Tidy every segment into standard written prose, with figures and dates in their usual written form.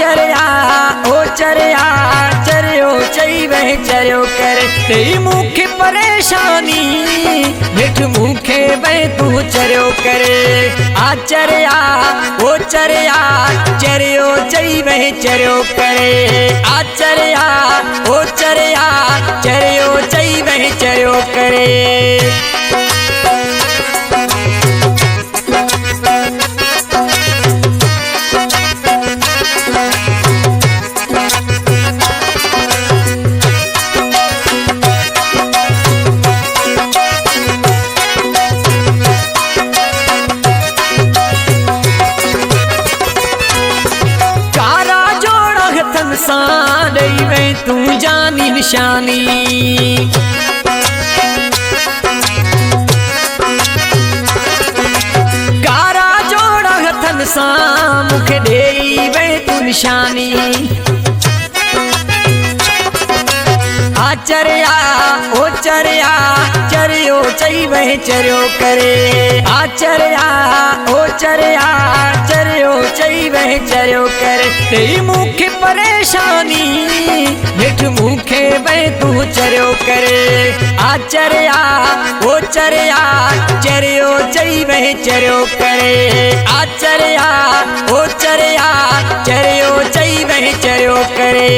आचर्या ओचर्या चर्यो चैव चर्यो करे तेरी मुख्य परेशानी मिठ मुखे बह तू चर्यो करे आचर्या ओचर्या चर्यो चैव चर्यो करे आचर्या ओचर्या चर्यो चैव चर्यो करे। तू जानी निशानी कारा जोड़ा हथन सा मुख देई वे तू निशानी आचर्या ओचर्या चर्यो चैव चर्यो करे आचर्या ओचर्या चर्यो चैव चर्यो करे तेरी मुख्य परेशानी मिठ मुखे बह तू चर्यो करे आचर्या ओचर्या चर्यो चैव चर्यो करे आचर्या ओचर्या चर्यो चैव चर्यो करे।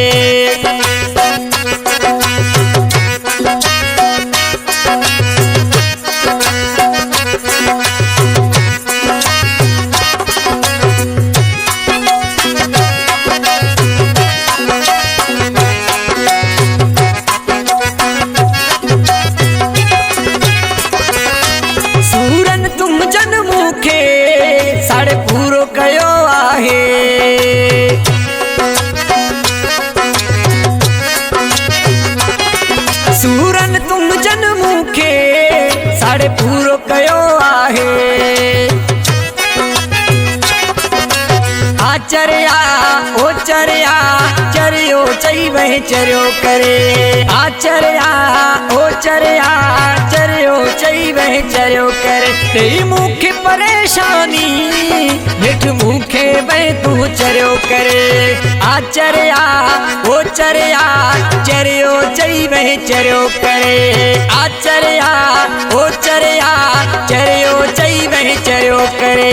सूरन तुम जन मुखे साढ़े पूरो कयो आहे सूरन तुम जन मुखे साढ़े पूरो कयो आहे आचर्या ओचर्या चर्यो चैव चर्यो करे आचर्या ओचर्या चर्यो चैव चर्यो करे तेरी मुख्य परेशानी मिठ मुखे बह तू चर्यो करे आचर्या ओचर्या चर्यो चैव चर्यो करे आचर्या ओचर्या चर्यो चैव चर्यो करे।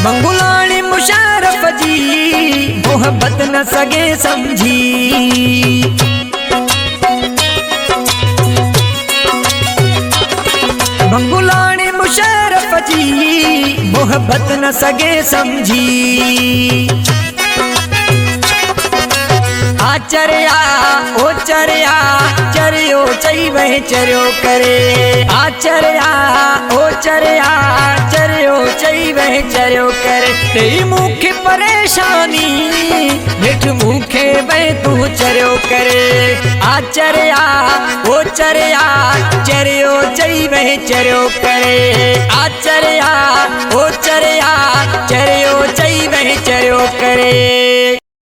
मंगुलाणी मुशर्रफ जी मोहब्बत न सगे समझी मंगुलाणी मुशर्रफ जी मोहब्बत न सगे समझी आचर्या ओचर्या चर्यो चैव चर्यो करे आचर्या ओचर्या चर्यो चैव चर्यो करे तेरी मुख्य परेशानी मिठ मुखे बह तू चर्यो करे आचर्या ओचर्या चर्यो चैव चर्यो करे आचर्या ओचर्या चर्यो चैव चर्यो करे।